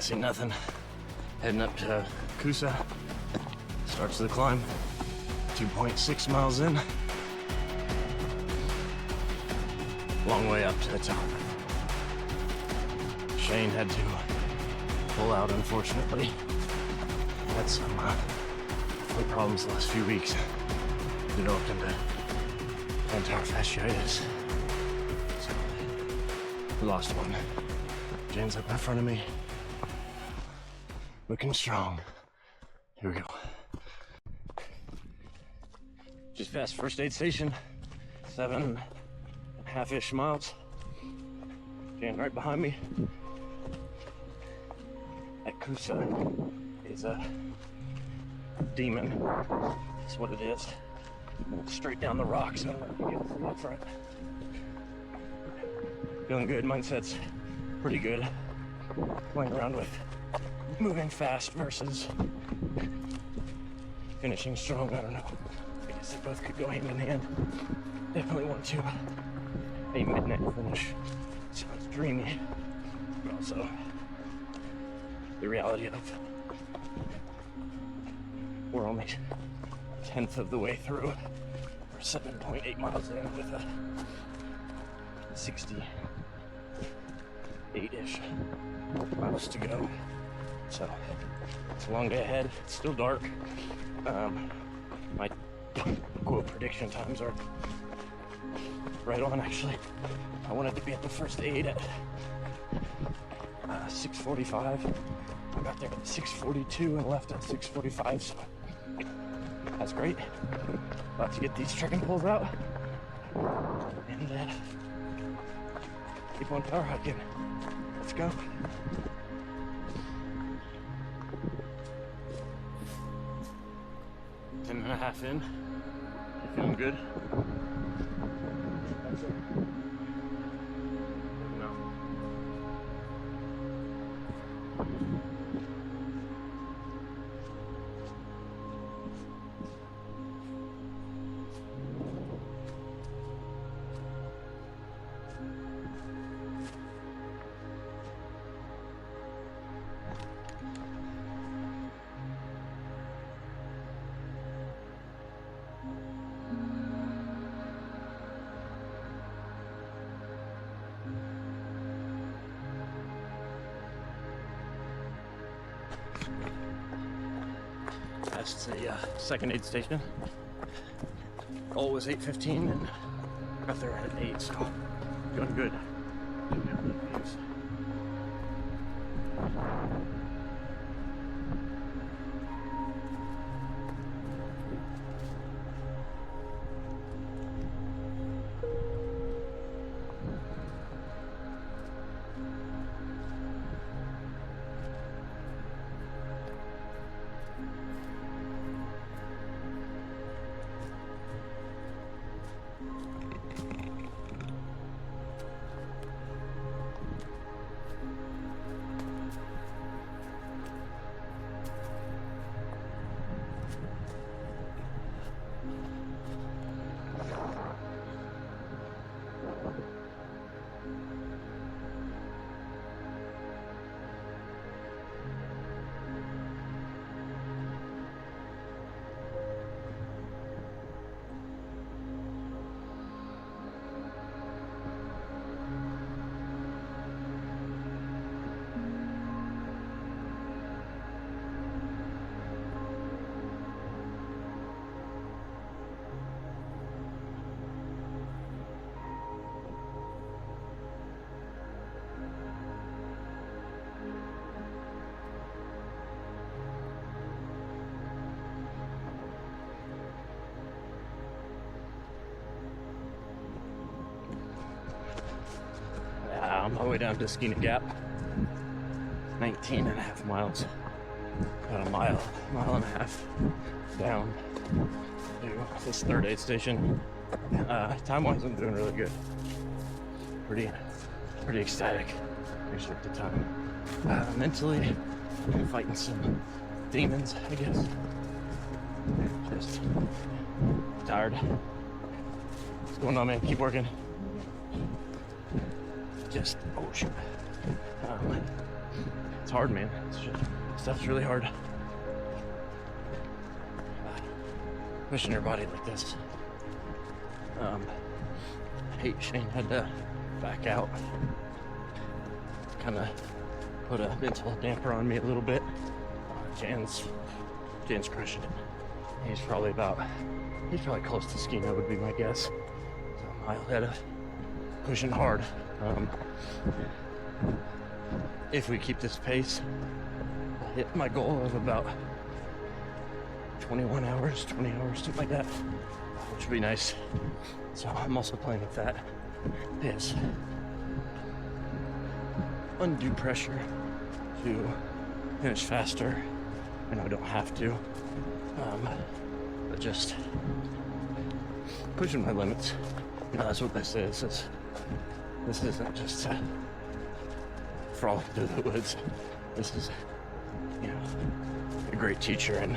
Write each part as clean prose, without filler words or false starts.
Can't see nothing. Heading up to Coosa. Starts the climb. 2.6 miles in. Long way up to the top. Shane had to pull out, unfortunately. Had some foot problems the last few weeks. Developed into plantar fasciitis. So we lost one. Jane's up in front of me. Looking strong. Here we go. Just past first aid station. 7.5-ish miles. Jane right behind me. At Coosa is a demon. That's what it is. Straight down the rocks. I don't know if you can see up front. Feeling good. Mindset's pretty good. Playing around with moving fast versus finishing strong. I don't know. I guess they both could go hand in hand. Definitely want to a midnight finish. Sounds dreamy, but also the reality of we're only 1/10 of the way through. We're 7.8 miles in with a 68-ish miles to go. So it's a long day ahead. It's still dark. My quote prediction times are right on, actually. I wanted to be at the first aid at 6:45. I got there at 6:42 and left at 6:45, so that's great. About to get these trekking poles out and keep on power hiking. Let's go. Ten and a half in. Feeling good. That's it. No. That's the second aid station. Goal was 8:15 and got there at 8, so doing good. On my way down to Skeena Gap, 19.5 miles, about a mile and a half down to this third aid station. Time-wise, I'm doing really good. Pretty ecstatic. Actually, at the time. Mentally, I'm fighting some demons, I guess. Just tired. What's going on, man? Keep working. Oh shoot. it's hard, man. Stuff's really hard. Pushing your body like this. I hate Shane had to back out. Kind of put a mental damper on me a little bit. Jan's crushing it. He's probably close to Skeena would be my guess. So a mile ahead of pushing hard. If we keep this pace, I'll hit my goal of about 20 hours, something like that, which would be nice. So I'm also playing with that. Is undue pressure to finish faster. I know I don't have to, but just pushing my limits. You know, that's what this is. This isn't just frolic through the woods. This is, you know, a great teacher in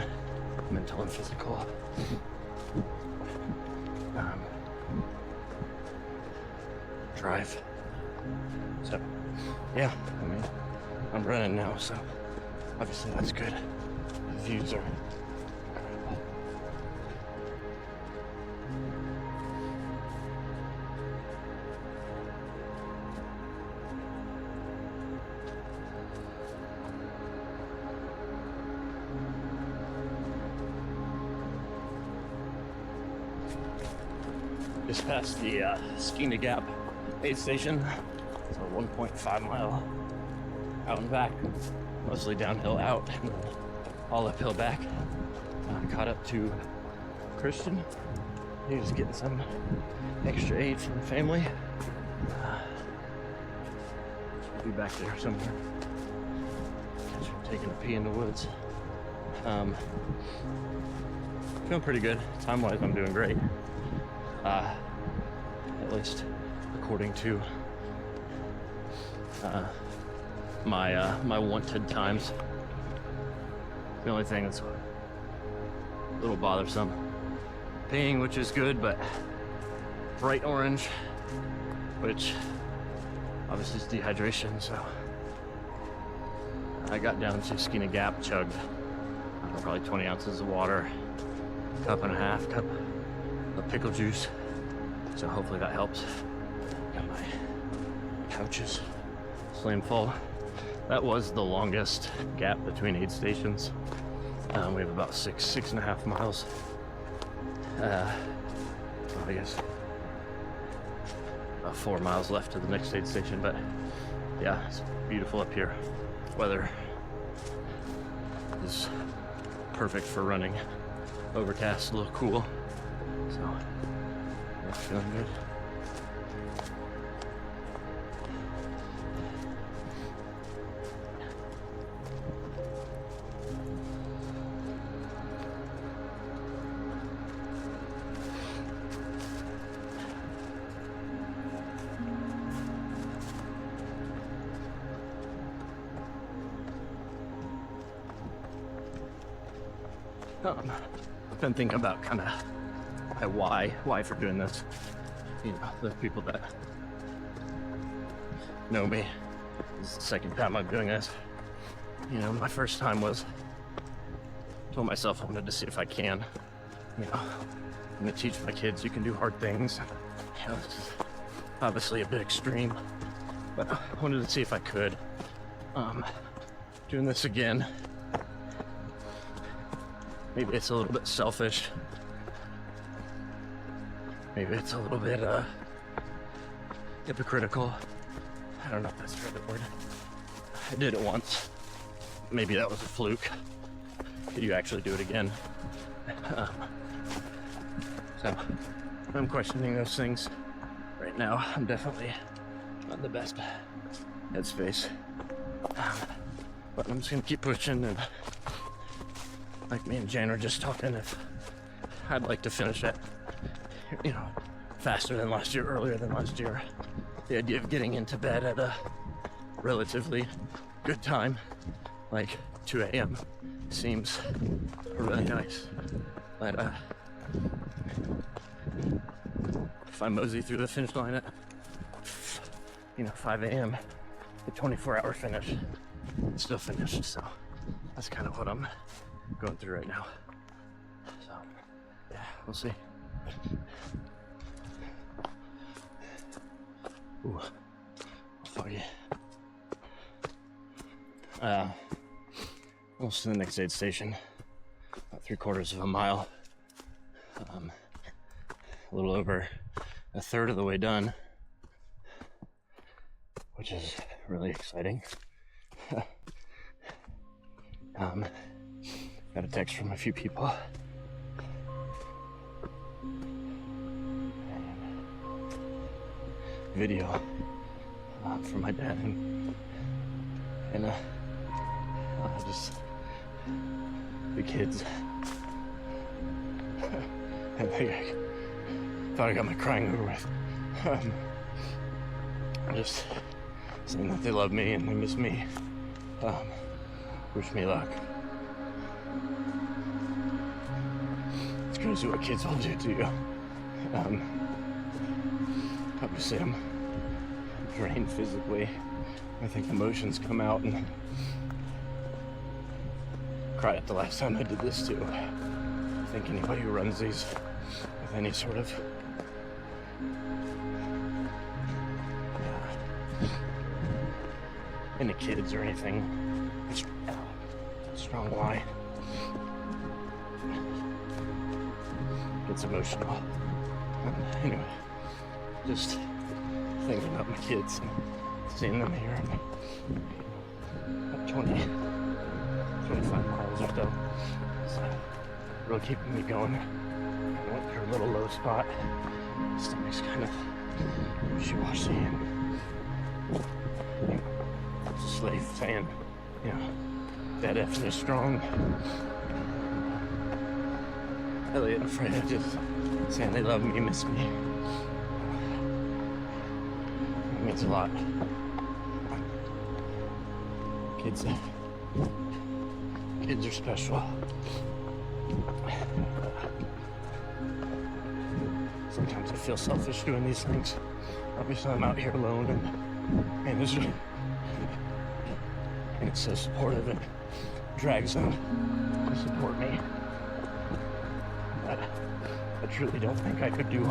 mental and physical drive. So, yeah, I mean, I'm running now, so obviously that's good. The views are incredible. Just past the Skeena Gap aid station. It's a 1.5 mile out and back, mostly downhill out and all uphill back. Caught up to Christian. He was getting some extra aid from the family. Should be back there somewhere. Catch him taking a pee in the woods. Feeling pretty good. Time-wise, I'm doing great. At least according to my wanted times. The only thing that's a little bothersome, peeing, which is good, but bright orange, which obviously is dehydration. So I got down to Skeena Gap, chugged probably 20 ounces of water, cup and a half cup of pickle juice. So hopefully that helps. Got my couches slam full. That was the longest gap between aid stations. We have about 6.5 miles. I guess about 4 miles left to the next aid station, but yeah, it's beautiful up here. Weather is perfect for running. Overcast, a little cool. So, yeah, feeling good. I've been thinking about kind of my why for doing this. You know, the people that know me, this is the second time I'm doing this. You know, my first time was, told myself I wanted to see if I can. You know, I'm gonna teach my kids you can do hard things. You know, this is obviously a bit extreme, but I wanted to see if I could. Doing this again. Maybe it's a little bit selfish. Maybe it's a little bit hypocritical. I don't know if that's the right word. I did it once. Maybe that was a fluke. Could you actually do it again? So I'm questioning those things right now. I'm definitely not in the best headspace. But I'm just gonna keep pushing, and like me and Jan were just talking, if I'd like to finish it, you know, faster than last year, earlier than last year. The idea of getting into bed at a relatively good time, like 2 a.m., seems really nice. But if I mosey through the finish line at, you know, 5 a.m., the 24-hour finish, still finished. So that's kind of what I'm going through right now. So yeah, we'll see. Ooh, foggy. Almost to the next aid station. About 3/4 of a mile. A little over a third of the way done, which is really exciting. Got a text from a few people. Video from my dad and just the kids. And they thought I got my crying over with. Just saying that they love me and they miss me. Wish me luck. It's crazy what kids will do to you. Obviously I'm drained physically. I think emotions come out, and cried at the last time I did this too. I think anybody who runs these with any sort of into kids or anything, strong line, gets emotional. Anyway, just thinking about my kids and seeing them here at 20, 25 miles or so. It's really keeping me going. I went through a little low spot. Stomach's kind of wishy-washy, and it's a slave saying, you know, that effort is strong. Elliot and Freya just saying they love me, miss me. It means a lot. Kids are special. Sometimes I feel selfish doing these things. Obviously I'm out here alone, and it's so supportive and drags them to support me. But I truly don't think I could do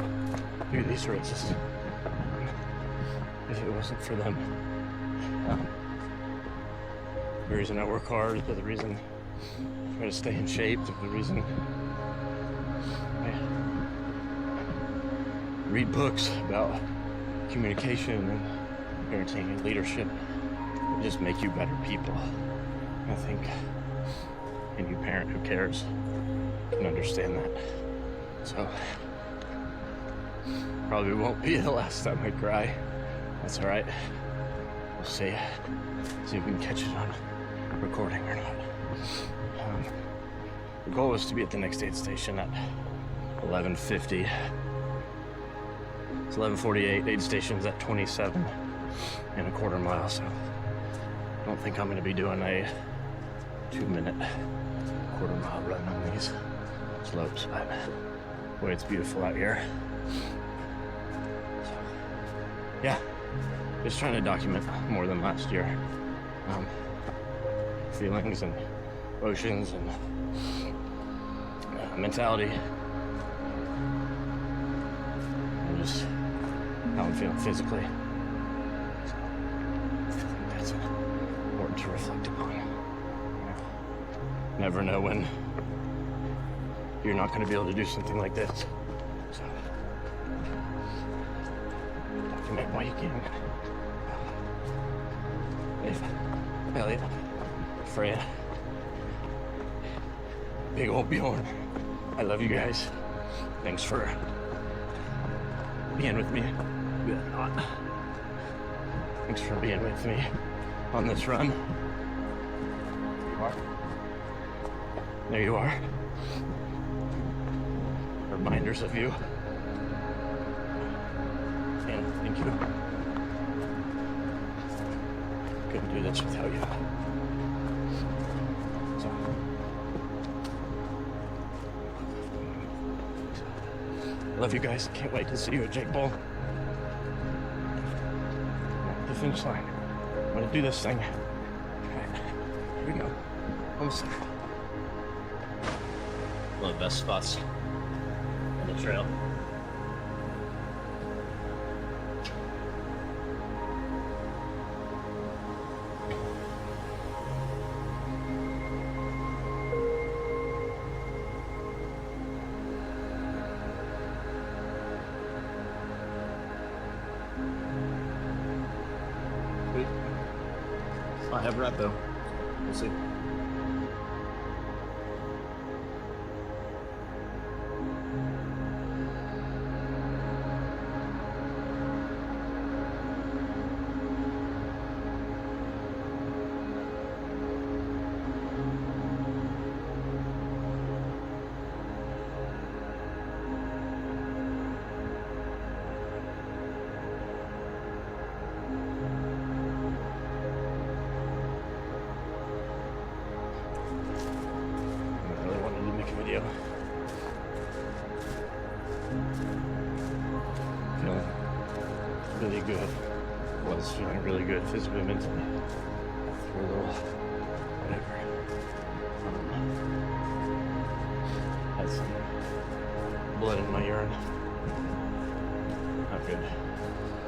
these races if it wasn't for them. The reason I work hard, the reason I try to stay in shape, the reason I read books about communication and parenting and leadership. They just make you better people. I think any parent who cares can understand that. So probably won't be the last time I cry. That's all right. We'll see if we can catch it on recording or not. The goal was to be at the next aid station at 11:50. It's 11:48. Aid station's at 27.25 miles. So I don't think I'm going to be doing a 2-minute quarter-mile run on these slopes, but boy, it's beautiful out here. So, yeah, just trying to document more than last year. Feelings and emotions and mentality, and just how I'm feeling physically. So, I think that's important to reflect upon. Never know when you're not going to be able to do something like this. So, document while you can. Dave, Elliot, Freya, big old Bjorn. I love you guys. Thanks for being with me. Thanks for being with me on this run. There you are. Reminders of you. And thank you. Couldn't do this without you. So, love you guys. Can't wait to see you at Jake Bull. The finish line. I'm gonna do this thing. All right. Here we go. Almost there. One of the best spots on the trail. Sweet. I have rat though. We'll see. Video. Feeling really good. Was feeling really good physically, mentally. For a little whatever. Had some blood in my urine. Not good,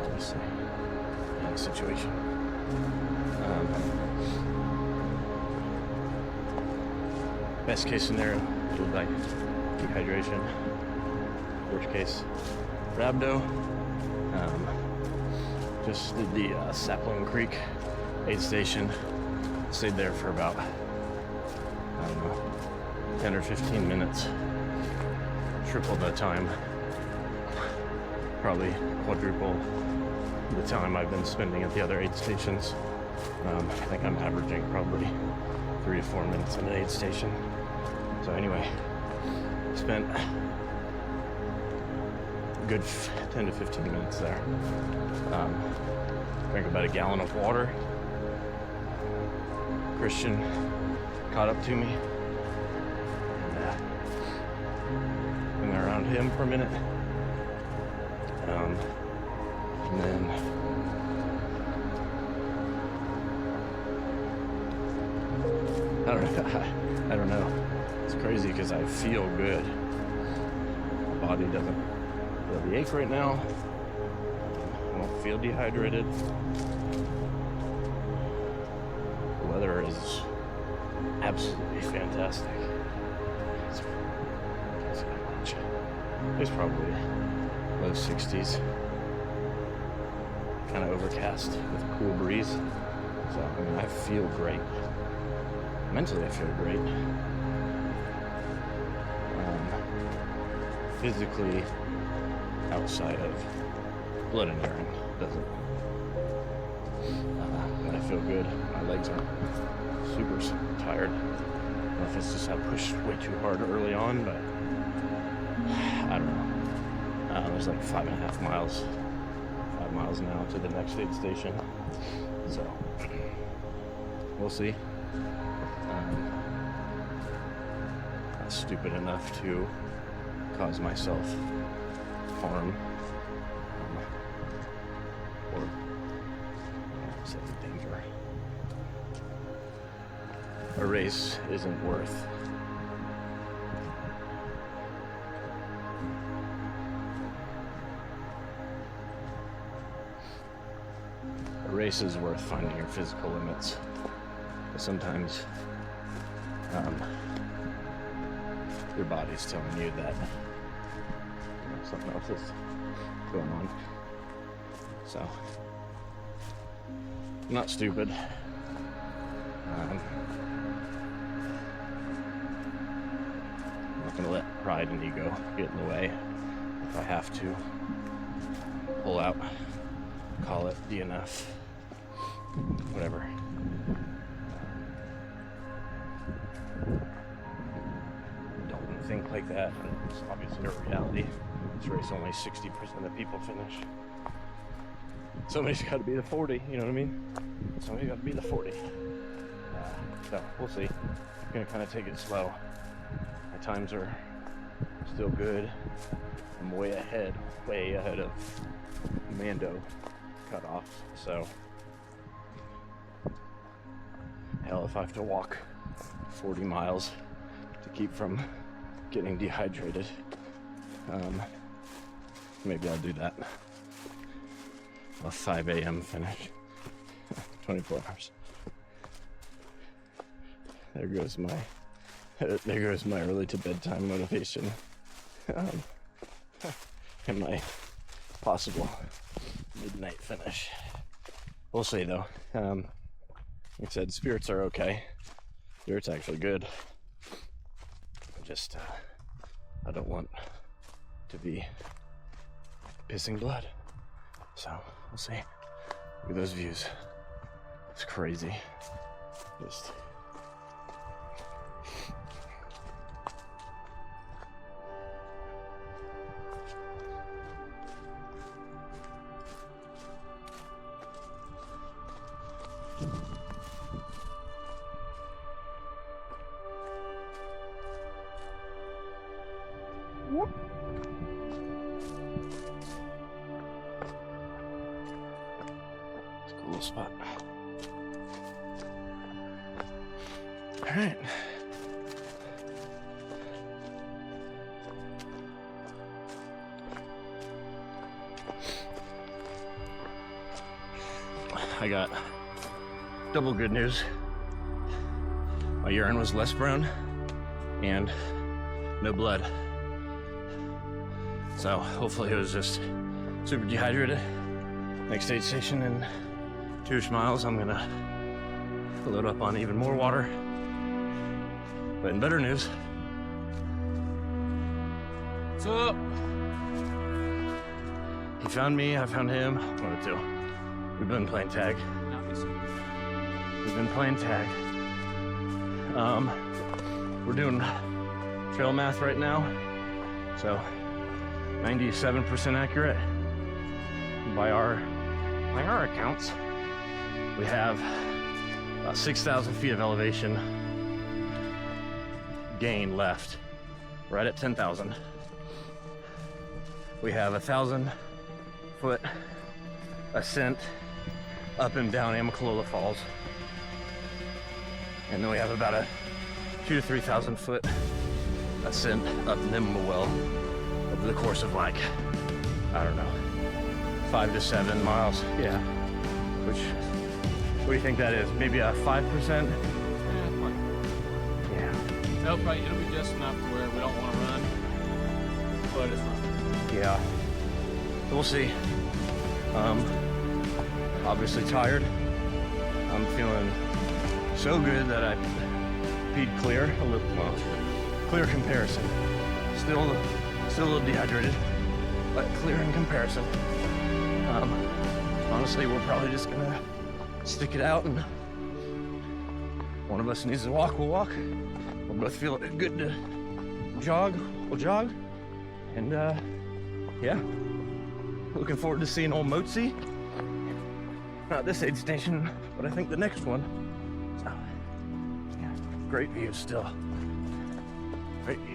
obviously. Panic situation. Best case scenario, would like dehydration. Worst case, rhabdo. Just did the Sapling Creek aid station. Stayed there for about, I don't know, 10 or 15 minutes. Triple the time. Probably quadruple the time I've been spending at the other aid stations. I think I'm averaging probably 3 to 4 minutes in an aid station. So anyway, spent a good 10 to 15 minutes there. Drank about a gallon of water. Christian caught up to me. And hung around him for a minute. And then I don't know. It's crazy because I feel good. My body doesn't feel the ache right now. I don't feel dehydrated. The weather is absolutely fantastic. It's probably low 60s. Kind of overcast with a cool breeze. So I mean, I feel great. Mentally, I feel great. Physically, outside of blood and urine, doesn't. But I feel good. My legs aren't super tired. I don't know if it's just I pushed way too hard early on, but I don't know. There's like 5.5 miles, 5 miles now to the next aid station. So we'll see. Not stupid enough to cause myself harm or set in danger. A race isn't worth is worth finding your physical limits. But sometimes your body's telling you that something else is going on. So, I'm not stupid. I'm not gonna let pride and ego get in the way. If I have to pull out, call it DNF, whatever. Don't think like that. It's obviously a reality. This race only 60% of people finish. Somebody's got to be the 40, you know what I mean? Somebody's got to be the 40. So we'll see. I'm gonna kind of take it slow. My times are still good. I'm way ahead of Mando cutoff. So Hell, if I have to walk 40 miles to keep from getting dehydrated, maybe I'll do that. A 5 a.m. finish. 24 hours. There goes my early to bedtime motivation. And my possible midnight finish. We'll see though. Like I said, spirits are okay. Spirits actually good. Just I don't want to be pissing blood. So we'll see. Look at those views. It's crazy. Just cool spot. All right. I got double good news. My urine was less brown and no blood. So hopefully it was just super dehydrated. Next aid station in 2-ish miles, I'm gonna load up on even more water. But in better news, what's up? He found me, I found him. One of the two. We've been playing tag. We've been playing tag. We're doing trail math right now. So 97% accurate. By our accounts, we have about 6,000 feet of elevation gain left, right at 10,000. We have 1,000-foot ascent up and down Amicalola Falls, and then we have about a 2,000 to 3,000 foot ascent up Nimblewell over the course of like, I don't know, 5 to 7 miles. Yeah. Which, what do you think that is? Maybe a 5%? Yeah. It'll be just enough to where we don't want to run, but it's not. Yeah. We'll see. Obviously tired. I'm feeling so good that I peed clear a little. Well, clear comparison. Still a little dehydrated, but clear in comparison. Honestly, we're probably just gonna stick it out, and one of us needs to walk, we'll walk. We'll both feel good to jog, we'll jog. And yeah, looking forward to seeing old Motzi. Not this aid station, but I think the next one. So, yeah, great view still. Great view.